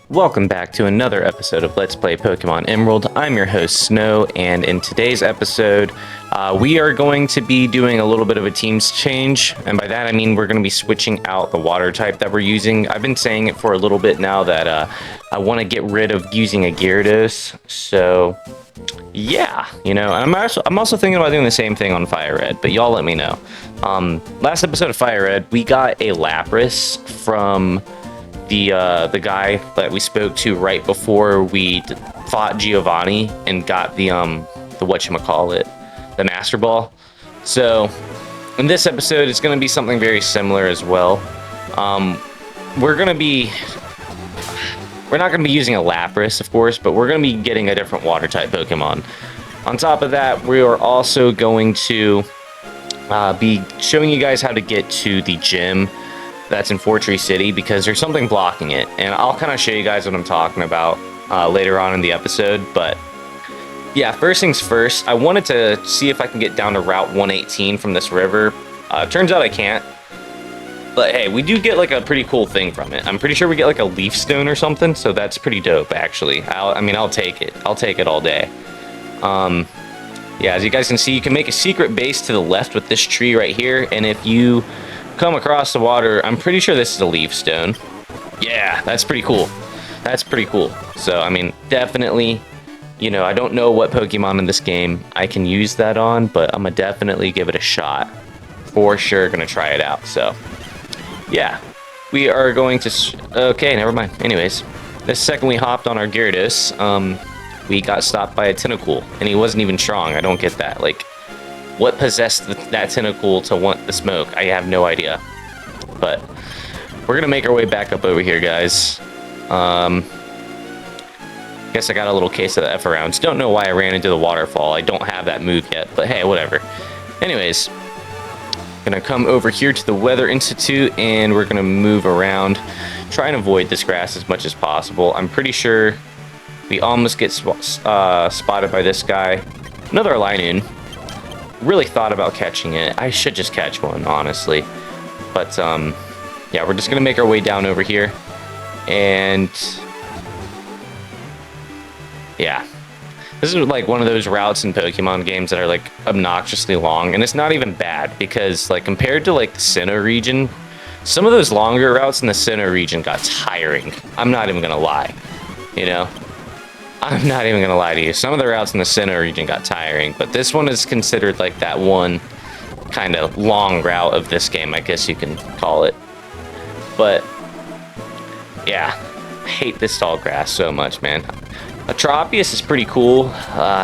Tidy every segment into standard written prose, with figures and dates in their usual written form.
Welcome back to another episode of Let's Play Pokemon Emerald. I'm your host, Snow, and in today's episode, we are going to be doing a little bit of a teams change, and by that I mean we're going to be switching out the water type that we're using. I've been saying it for a little bit now that I want to get rid of using a Gyarados, so yeah, you know, I'm also thinking about doing the same thing on Fire Red, but y'all let me know. Last episode of Fire Red, we got a Lapras from the guy that we spoke to right before we fought Giovanni and got the whatchamacallit, the Master Ball. So in this episode, it's going to be something very similar as well. We're not going to be using a Lapras, of course, but we're going to be getting a different water type Pokemon. On top of that, we are also going to be showing you guys how to get to the gym that's in Fortree City, because there's something blocking it, and I'll kind of show you guys what I'm talking about later on in the episode. But yeah, first things first, I wanted to see if I can get down to Route 118 from this river. Turns out I can't, but hey, we do get like a pretty cool thing from it. I'm pretty sure we get like a leaf stone or something, so that's pretty dope actually. I'll take it. I'll take it all day. Yeah, as you guys can see, you can make a secret base to the left with this tree right here, and if you come across the water, I'm pretty sure this is a leaf stone. Yeah, that's pretty cool. That's pretty cool. So, I mean, definitely, you know, I don't know what Pokemon in this game I can use that on, but I'm gonna definitely give it a shot. For sure, gonna try it out. So, yeah, we are going to... Okay, never mind. Anyways, the second we hopped on our Gyarados, we got stopped by a Tentacool, and he wasn't even strong. I don't get that. Like, what possessed that Tentacool to want the smoke? I have no idea. But we're gonna make our way back up over here, guys. Guess I got a little case of the F arounds. Don't know why I ran into the waterfall. I don't have that move yet, but hey, whatever. Anyways, gonna come over here to the Weather Institute, and we're gonna move around, try and avoid this grass as much as possible. I'm pretty sure we almost get spotted by this guy. Another Linoon. Really thought about catching it. I should just catch one, honestly. But yeah, we're just gonna make our way down over here, and yeah, this is like one of those routes in Pokemon games that are like obnoxiously long, and it's not even bad because like compared to like the Sinnoh region, some of those longer routes in the Sinnoh region got tiring. I'm not even gonna lie, you know. I'm not even gonna lie to you. Some of the routes in the Sinnoh region got tiring, but this one is considered like that one kind of long route of this game, I guess you can call it. But yeah, I hate this tall grass so much, man. Atropius is pretty cool.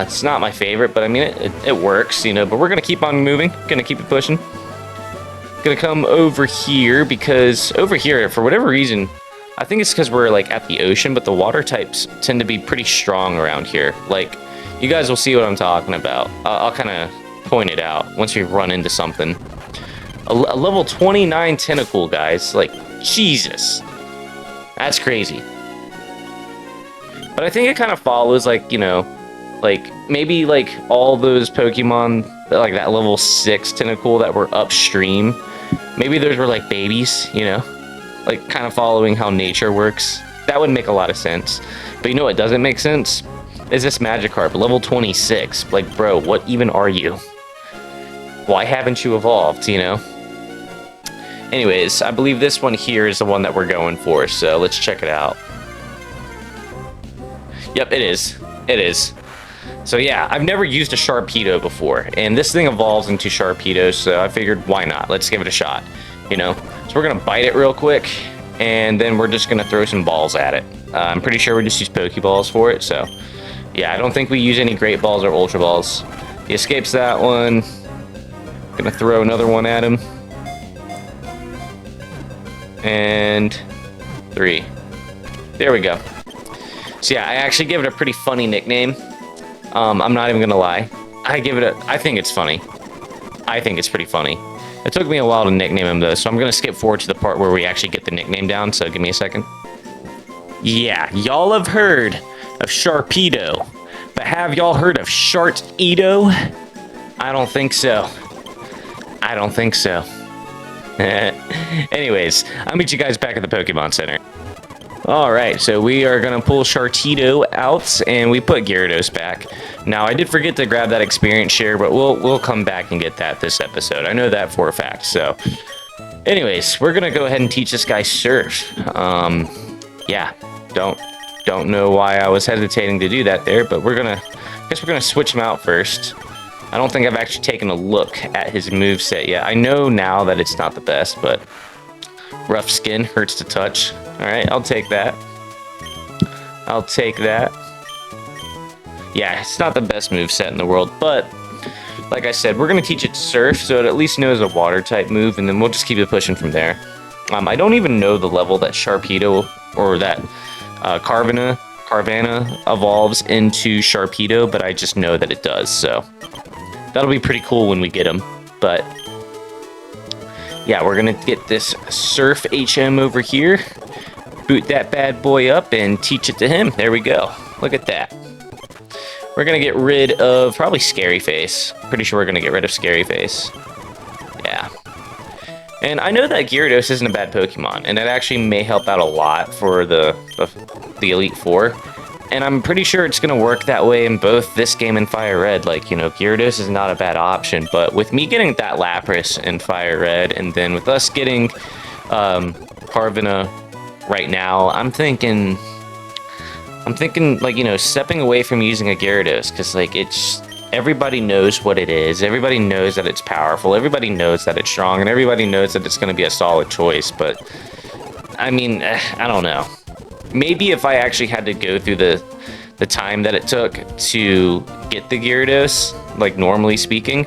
It's not my favorite, but I mean it works, you know. But we're gonna keep on moving, gonna keep it pushing. Gonna come over here because over here, for whatever reason, I think it's because we're like at the ocean, but the water types tend to be pretty strong around here. Like, you guys will see what I'm talking about. I'll kind of point it out once we run into something. A level 29 Tentacool, guys. Like, Jesus. That's crazy. But I think it kind of follows, like, you know, like, maybe, like, all those Pokemon, like that level 6 Tentacool that were upstream, maybe those were, like, babies, you know? Like, kind of following how nature works. That would make a lot of sense. But you know what doesn't make sense? Is this Magikarp, level 26. Like, bro, what even are you? Why haven't you evolved, you know? Anyways, I believe this one here is the one that we're going for, so let's check it out. Yep, it is. It is. So yeah, I've never used a Sharpedo before, and this thing evolves into Sharpedo, so I figured, why not? Let's give it a shot, you know? So we're gonna bite it real quick, and then we're just gonna throw some balls at it. I'm pretty sure we just use Pokeballs for it, so yeah, I don't think we use any Great Balls or Ultra Balls. He escapes that one. Gonna throw another one at him. And 3. There we go. So yeah, I actually give it a pretty funny nickname. I'm not even gonna lie. I think it's funny. I think it's pretty funny. It took me a while to nickname him though, so I'm gonna skip forward to the part where we actually get the nickname down, so give me a second. Yeah, y'all have heard of Sharpedo, but have y'all heard of Sharpedo? I don't think so. I don't think so. Anyways, I'll meet you guys back at the Pokemon Center. Alright, so we are going to pull Shartito out, and we put Gyarados back. Now, I did forget to grab that experience share, but we'll come back and get that this episode. I know that for a fact, so... Anyways, we're going to go ahead and teach this guy Surf. Yeah, don't know why I was hesitating to do that there, but I guess we're going to switch him out first. I don't think I've actually taken a look at his moveset yet. I know now that it's not the best, but... Rough skin, hurts to touch. Alright, I'll take that. I'll take that. Yeah, it's not the best moveset in the world, but like I said, we're going to teach it Surf, so it at least knows a water-type move, and then we'll just keep it pushing from there. I don't even know the level that Sharpedo, or that Carvanha evolves into Sharpedo, but I just know that it does, so that'll be pretty cool when we get him, but... Yeah, we're going to get this Surf HM over here, boot that bad boy up, and teach it to him. There we go. Look at that. We're going to get rid of probably Scary Face. Pretty sure we're going to get rid of Scary Face. Yeah. And I know that Gyarados isn't a bad Pokemon, and it actually may help out a lot for the Elite Four. And I'm pretty sure it's going to work that way in both this game and Fire Red. Like, you know, Gyarados is not a bad option. But with me getting that Lapras in Fire Red, and then with us getting Carvanha right now, I'm thinking, like, you know, stepping away from using a Gyarados. Because, like, everybody knows what it is. Everybody knows that it's powerful. Everybody knows that it's strong. And everybody knows that it's going to be a solid choice. But, I mean, I don't know. Maybe if I actually had to go through the time that it took to get the Gyarados, like normally speaking,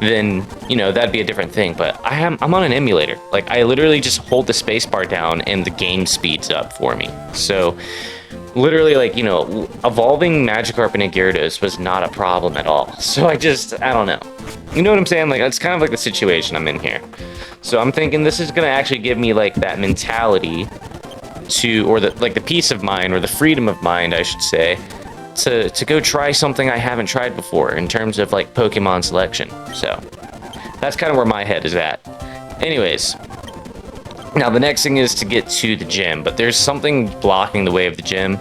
then, you know, that'd be a different thing. But I'm on an emulator. Like, I literally just hold the spacebar down and the game speeds up for me. So, literally, like, you know, evolving Magikarp into Gyarados was not a problem at all. So I don't know. You know what I'm saying? Like, it's kind of like the situation I'm in here. So I'm thinking this is going to actually give me, like, that mentality or the peace of mind, or the freedom of mind, I should say, to go try something I haven't tried before in terms of, like, Pokemon selection. So that's kind of where my head is at. Anyways, now the next thing is to get to the gym, but there's something blocking the way of the gym.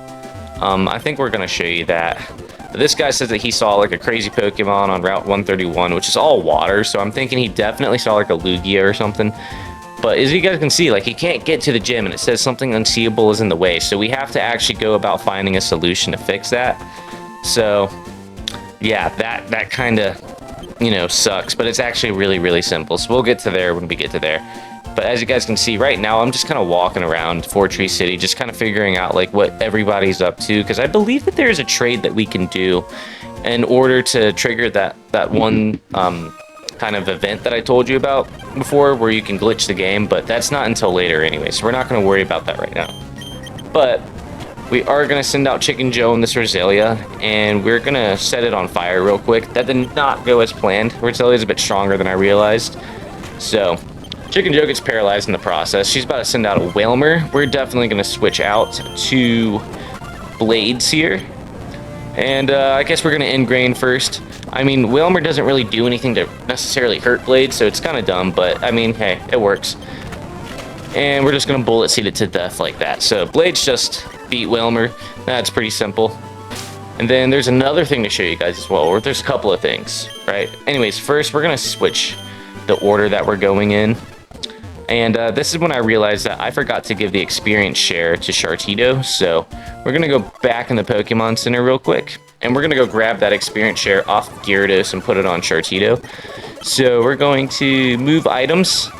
I think we're going to show you that. This guy says that he saw, like, a crazy Pokemon on Route 131, which is all water, so I'm thinking he definitely saw, like, a Lugia or something. But as you guys can see, like, he can't get to the gym, and it says something unseeable is in the way. So we have to actually go about finding a solution to fix that. So, yeah, that kind of, you know, sucks. But it's actually really, really simple. So we'll get to there when we get to there. But as you guys can see, right now, I'm just kind of walking around Fortree City, just kind of figuring out, like, what everybody's up to. Because I believe that there's a trade that we can do in order to trigger that one... kind of event that I told you about before, where you can glitch the game, but that's not until later anyway, so we're not going to worry about that right now. But we are going to send out Chicken Joe and this Roselia, and we're going to set it on fire real quick. That did not go as planned. Roselia is a bit stronger than I realized, so Chicken Joe gets paralyzed in the process. She's about to send out a Wailmer. We're definitely going to switch out to Blades here, and I guess we're going to Ingrain first. I mean, Wailmer doesn't really do anything to necessarily hurt Blade, so it's kind of dumb, but, I mean, hey, it works. And we're just going to Bullet Seed it to death like that. So, Blades just beat Wailmer. That's pretty simple. And then there's another thing to show you guys as well, or there's a couple of things, right? Anyways, first, we're going to switch the order that we're going in. And this is when I realized that I forgot to give the experience share to Shartito, so we're going to go back in the Pokemon Center real quick. And we're going to go grab that experience share off of Gyarados and put it on Shartito. So we're going to move items.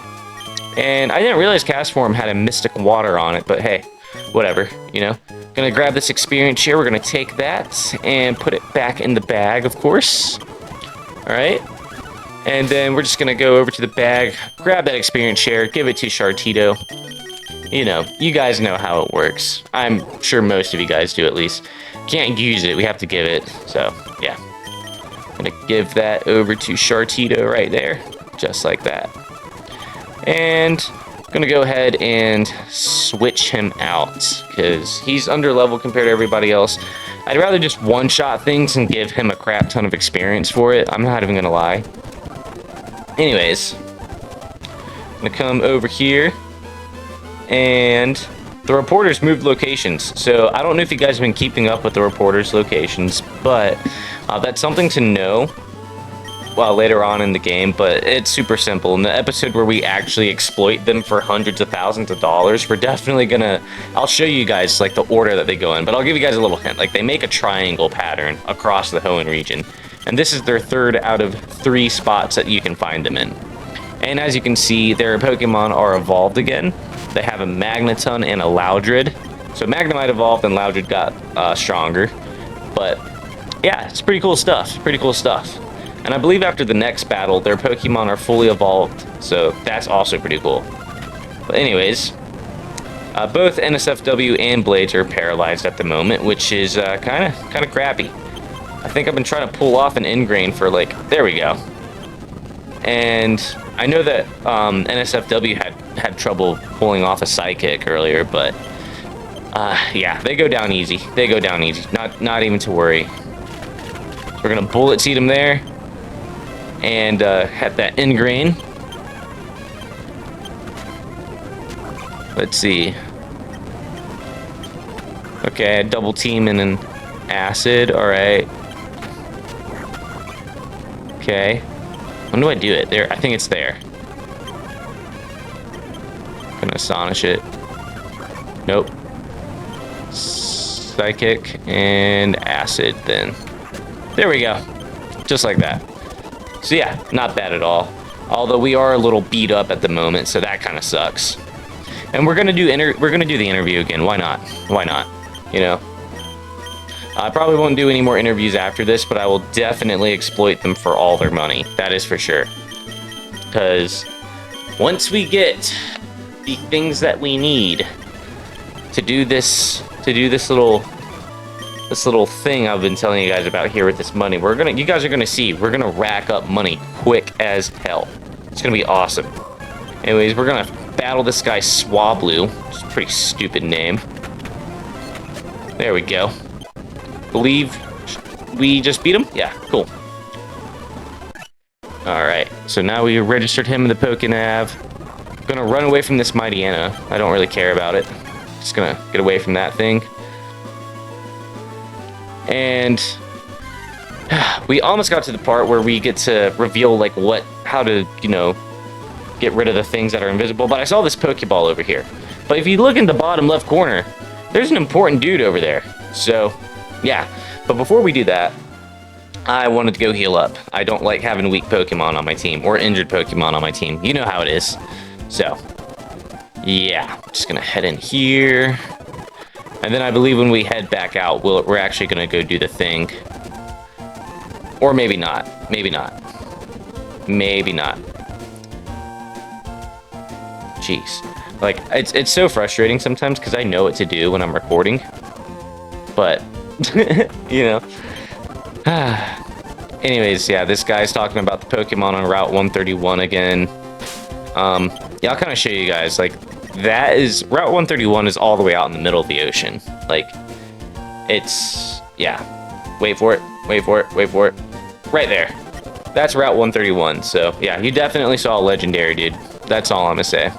And I didn't realize Castform had a Mystic Water on it, but hey, whatever, you know. Going to grab this experience share. We're going to take that and put it back in the bag, of course. Alright. And then we're just going to go over to the bag, grab that experience share, give it to Shartito. You know, you guys know how it works. I'm sure most of you guys do, at least. Can't use it, we have to give it. So, yeah. Gonna give that over to Shartito right there. Just like that. And gonna go ahead and switch him out, because he's under level compared to everybody else. I'd rather just one-shot things and give him a crap ton of experience for it. I'm not even gonna lie. Anyways. Gonna come over here. And the reporters moved locations. So I don't know if you guys have been keeping up with the reporters' locations, but that's something to know. Well, later on in the game, but it's super simple. In the episode where we actually exploit them for hundreds of thousands of dollars, we're definitely gonna... I'll show you guys, like, the order that they go in, but I'll give you guys a little hint. Like, they make a triangle pattern across the Hoenn region, and this is their third out of 3 spots that you can find them in. And as you can see, their Pokemon are evolved again. They have a Magneton and a Loudred. So Magnemite evolved and Loudred got stronger. But, yeah, it's pretty cool stuff. Pretty cool stuff. And I believe after the next battle, their Pokemon are fully evolved, so that's also pretty cool. But anyways, both NSFW and Blades are paralyzed at the moment, which is kind of crappy. I think I've been trying to pull off an Ingrain for, like, there we go. And I know that NSFW had trouble pulling off a Psychic earlier, but yeah, they go down easy. They go down easy. Not even to worry. So we're gonna Bullet Seed them there. And had that Ingrain. Let's see. Okay, double team and an Acid. All right. Okay. When do I do it? There. I think it's there. Gonna Astonish it. Nope. Psychic and Acid. Then. There we go. Just like that. So yeah, not bad at all. Although we are a little beat up at the moment, so that kind of sucks. And we're gonna do the interview again. Why not? Why not? You know. I probably won't do any more interviews after this, but I will definitely exploit them for all their money. That is for sure. Because once we get the things that we need to do this little thing I've been telling you guys about here with this money, you guys are gonna see, we're gonna rack up money quick as hell. It's gonna be awesome. Anyways, we're gonna battle this guy Swablu. It's a pretty stupid name. There we go. Believe we just beat him? Yeah, cool. Alright, so now we registered him in the Pokénav. Gonna run away from this Mightyena. I don't really care about it. Just gonna get away from that thing. And we almost got to the part where we get to reveal, like, how to, you know, get rid of the things that are invisible. But I saw this Pokeball over here. But if you look in the bottom left corner, there's an important dude over there. So, yeah. But before we do that, I wanted to go heal up. I don't like having weak Pokemon on my team, or injured Pokemon on my team. You know how it is. So, yeah. Just gonna head in here. And then I believe when we head back out, we're actually going to go do the thing. Or maybe not. Maybe not. Maybe not. Jeez. Like, it's so frustrating sometimes because I know what to do when I'm recording. But, you know. Anyways, yeah, this guy's talking about the Pokemon on Route 131 again. Yeah, I'll kind of show you guys, like, Route 131 is all the way out in the middle of the ocean. Like, it's, yeah. Wait for it, wait for it, wait for it. Right there. That's Route 131, so, yeah, you definitely saw a legendary, dude. That's all I'm gonna say.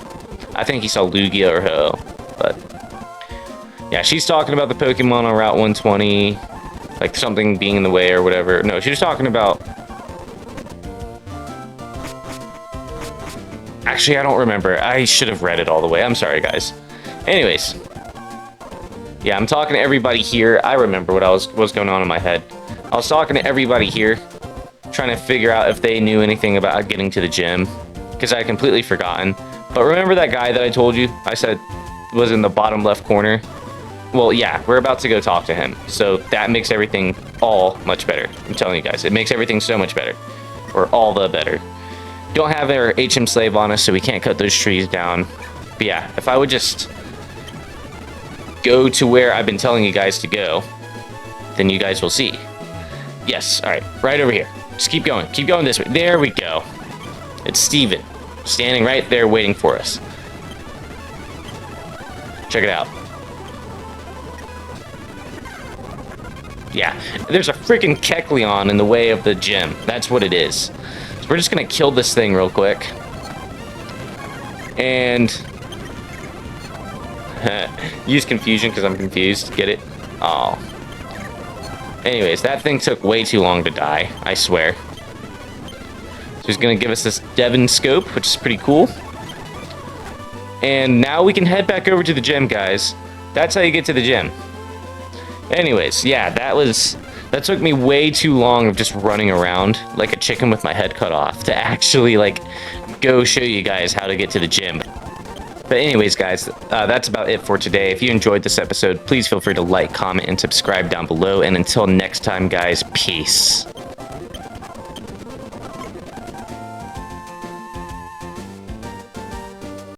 I think he saw Lugia or Ho, but, yeah, she's talking about the Pokemon on Route 120, like something being in the way or whatever. No, she was talking about... Actually, I don't remember. I should have read it all the way. I'm sorry, guys. Anyways. Yeah, I'm talking to everybody here. I remember what's going on in my head. I was talking to everybody here, trying to figure out if they knew anything about getting to the gym, because I had completely forgotten. But remember that guy that I told you, I said was in the bottom left corner? Well, yeah, we're about to go talk to him. So that makes everything all much better. I'm telling you guys, it makes everything so much better. Or all the better. Don't have our HM slave on us, so we can't cut those trees down. But yeah, if I would just go to where I've been telling you guys to go, then you guys will see. Yes, alright, right over here. Just keep going this way. There we go. It's Steven, standing right there waiting for us. Check it out. Yeah, there's a freaking Kecleon in the way of the gym. That's what it is. So we're just gonna kill this thing real quick. And Use confusion because I'm confused. Get it? Oh. Anyways, that thing took way too long to die, I swear. So he's going to give us this Devon scope, which is pretty cool. And now we can head back over to the gym, guys. That's how you get to the gym. Anyways, yeah, that took me way too long of just running around like a chicken with my head cut off to actually, like, go show you guys how to get to the gym. But anyways, guys, that's about it for today. If you enjoyed this episode, please feel free to like, comment, and subscribe down below. And until next time, guys, peace.